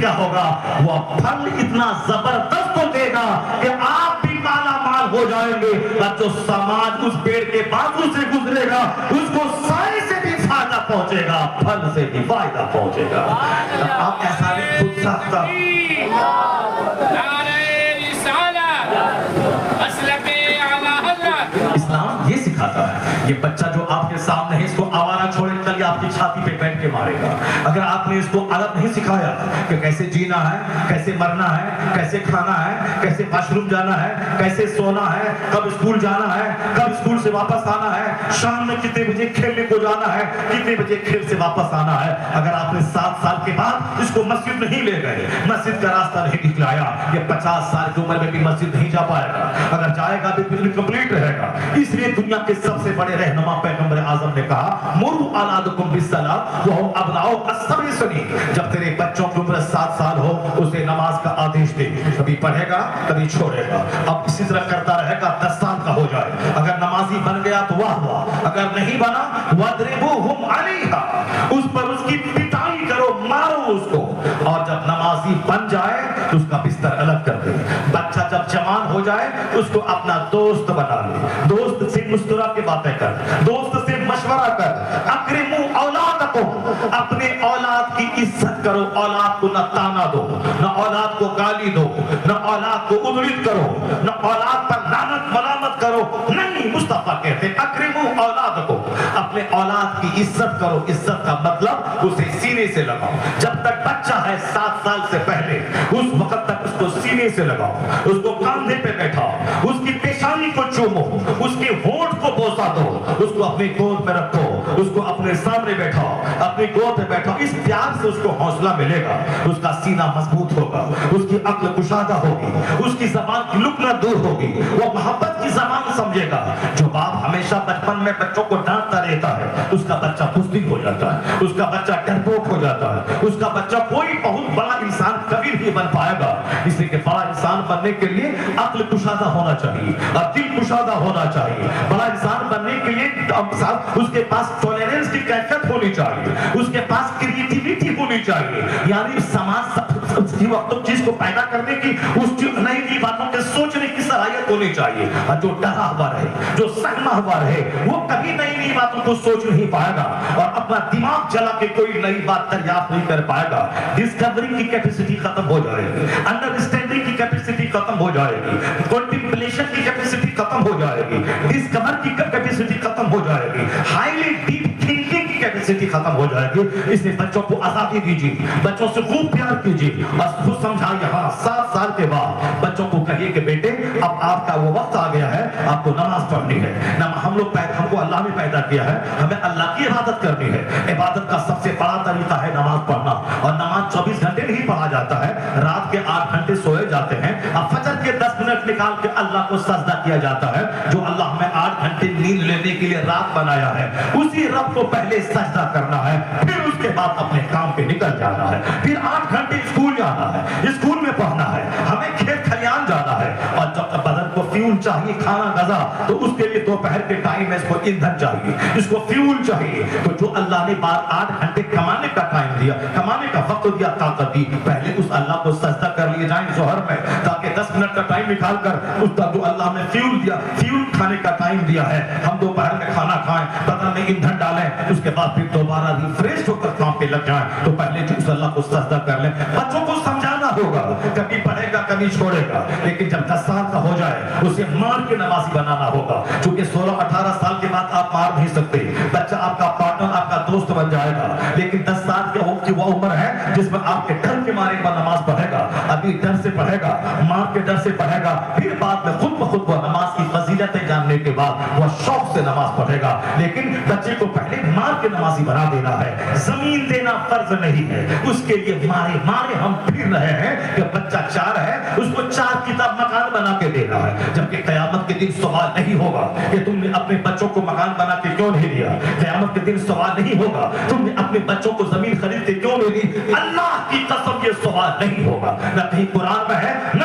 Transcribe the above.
کیا ہوگا؟ وہ پھل اتنا زبردست دے گا کہ آپ بھی مالا مال ہو جائیں گے، اور جو سماج اس پیڑ کے بازو سے گزرے گا اس کو سائے سے بھی فائدہ پہنچے گا، پھل سے بھی فائدہ پہنچے گا۔ آپ ایسا نہیں خود ساختہ اسلام یہ سکھاتا ہے۔ یہ بچہ جو آپ کے سامنے ہے اس کو آوارہ چھوڑے کل آپ کی چھاتی پہ بیٹھ کے مارے گا۔ اگر آپ نے اس کو ادب نہیں سکھایا کہ کیسے جینا ہے، کیسے مرنا ہے، کیسے کھانا ہے، کیسے واش روم جانا ہے، کیسے سونا ہے، کب اسکول جانا ہے، کب اسکول سے واپس آنا ہے، شام میں کتنے بجے کھیلنے کو جانا ہے، کتنے بجے کھیل سے واپس آنا ہے، اگر آپ نے 7 سال کے بعد اس کو مسجد نہیں لے گئے، مسجد کا راستہ نہیں دکھلایا، یہ 50 سال کی عمر میں بھی مسجد نہیں جا پائے گا۔ اگر جائے گا بھی انکمپلیٹ رہے گا۔ اس لیے دنیا کے سب سے بڑے رہنما پیغمبر اعظم نے کہا مروا اولادکم بالصلاۃ وہم ابناء السبع سنین، جب تیرے بچوں کی عمر 7 سال ہو اسے نماز کا آدیش دے، کبھی پڑھے گا کبھی چھوڑے گا، اب اسی طرح کرتا رہے گا 10 سال کا ہو جائے، اگر نمازی بن گیا تو واہ واہ، اگر نہیں بنا وَاضْرِبُوهُمْ عَلَيْهَا، اس پر اس کی پٹائی کرو، مارو اس کو، اور جب نمازی بن جائے تو اس کا بستر الگ کر دے۔ بچہ جب جوان ہو جائے اس کو اپنا دوست بنا لے، دوست سے مسکرا کے باتیں کر، دوست سے مشورہ کر، اکرموا اولادکم، اپنے اولاد کی عزت کرو، اولاد کو نہ تانا دو، نہ اولاد کو گالی دو، نہ اولاد کو ادھرت کرو، نہ اولاد پر لعنت ملامت کرو، نہیں، مصطفیٰ کہتے ہیں اکرموا اولادکم، اپنے اولاد کی عزت کرو۔ عزت کا مطلب اسے سینے سے لگاؤ، جب تک بچہ ہے 7 سال سے پہلے اس وقت تک اس کو سینے سے لگاؤ، اس کو کاندھے پہ بیٹھاؤ، اس کی پیشانی کو چومو، اس کے ہونٹ کو بوسا دو، اس کو اپنی گود میں رکھو، اس کو اپنے سامنے بیٹھاؤ، اپنی گود میں بیٹھاؤ، اس پیار سے اس کو حوصلہ ملے گا، اس کا سینہ مضبوط ہوگا، اس کی عقل کشادہ ہوگی، اس کی زبان کی لکنت دور ہوگی، وہ محبت کی زبان سمجھے گا۔ جو باپ ہمیشہ بچپن میں بچوں کو ڈانٹتا رہتا ہے اس کا بچہ بزدل ہو جاتا ہے، اس کا بچہ ڈرپوک ہو جاتا ہے، اس کا بچہ کوئی بہت بڑا انسان کبھی نہیں بن پائے گا۔ اس لیے کہ بڑا انسان بننے کے لیے عقل کشادہ ہونا چاہیے اور دل کشادہ ہونا چاہیے۔ بڑا انسان بننے کے لیے اس کے پاس ٹالرنس کی کیفیت ہونی چاہیے، اس کے پاس کریٹیویٹی ہونی چاہیے، یعنی سماج کی وقت چیز کو پیدا کرنے کی، اس نئی نئی باتوں کے سوچنے کی صلاحیت ہونی چاہیے۔ اور جو ڈرا ہوا رہے، جو سہما ہوا رہے، وہ کبھی نئی نئی باتوں کو سوچ نہیں پائے گا اور اپنا دماغ جلا کے کوئی نئی بات دریافت نہیں کر پائے گا۔ ڈسکوری کی کیپیسٹی ختم ہو جائے گی، انڈرسٹینڈنگ کی کیپیسٹی ختم ہو جائے گی، کنٹمپلیشن کی کیپیسٹی ختم ہو جائے گی، ڈسکور کی کیپیسٹی ختم ہو جائے گی، ہائیلی ڈیپ تھنکنگ کی کیپیسٹی ختم ہو جائے گی۔ اس لیے بچوں کو آزادی دیجیے، بچوں سے خوب پیار کیجیے اور خود سمجھائیے۔ ہاں 7 سال کے بعد بچوں کو کہیے کہ بیٹے اب آپ کا وہ وقت آ گیا ہے، آپ کو نماز پڑھنی ہے۔ ہم کو اللہ نے پیدا کیا ہے، ہمیں اللہ کی عبادت کرنی ہے۔ عبادت کا سب سے بڑا طریقہ ہے نماز پڑھنا، اور نماز 24 گھنٹے نہیں پڑھا جاتا ہے، رات کے 8 گھنٹے سوئے جاتے ہیں اور فجر کے 10 منٹ نکال کے اللہ کو سجدہ کیا جاتا ہے۔ جو اللہ ہمیں 8 گھنٹے نیند لینے کے لیے رات بنایا ہے، اسی رب کو پہلے سجدہ کرنا ہے، پھر اس کے بعد اپنے کام پہ نکل جانا ہے، پھر 8 گھنٹے اسکول جانا ہے، اسکول میں پڑھنا ہے، ہمیں کھیت کھلیان جانا ہے، اور جب بدن کو فیول چاہیے، کھانا غذا، تو اس کے لیے دوپہر کے ٹائم میں اس کو ایندھن چاہیے، اس کو فیول چاہیے۔ تو جو اللہ نے 8 گھنٹے کمانے کا ٹائم دیا، کمانے کا وقت دیا، طاقت دی، پہلے اس اللہ کو سجدہ کر لیے جائیں ظہر میں، تاکہ 10 منٹ کا ٹائم نکال کر اس کا جو اللہ نے فیول دیا، فیول کھانے کا ٹائم دیا ہے، ہم دوپہر میں کھانا کھائیں، بدن میں ایندھن ڈالیں، اس کے بعد پھر دوبارہ ریفریش ہو کر کام پہ لگ جائیں۔ تو پہلے جو اس اللہ کو سجدہ کر لیں۔ بچوں کو سمجھانا ہوگا، کبھی پڑھے گا کبھی چھوڑے گا، لیکن جب 10 سال کا ہو جائے اسے مار کے نمازی بنانا ہوگا، چونکہ 16-18 سال کے بعد آپ مار نہیں سکتے، بچہ آپ کا پارٹنر، آپ کا دوست بن جائے گا، لیکن 10 سال کی وہ عمر ہے جس میں آپ کے ڈر کے مارے پر نماز پڑھے گا، ابھی ڈر سے پڑھے گا، مار کے ڈر سے پڑھے گا، پھر بعد میں خود بخود وہ نماز کی فضیلتیں جاننے کے بعد وہ شوق سے نماز پڑھے گا۔ لیکن بچے کو پہلے مار کے نمازی بنا دینا ہے، زمین دینا فرض نہیں ہے، اس کے لیے مارے مارے ہم پھر رہے ہیں کہ بچہ 4 ہے، اس کو 4 کتاب مکان بنا کے دینا ہے، جبکہ قیامت کے دن سوال نہیں ہوگا کہ تم نے اپنے بچوں کو مکان بنا کے کیوں نہیں دیا، قیامت کے دن سوال نہیں ہوگا تم نے اپنے بچوں کو زمین خرید کے کیوں نہیں دی، اللہ کی قسم یہ سوال نہیں ہوگا، نہ کہیں قرآن میں ہے نہ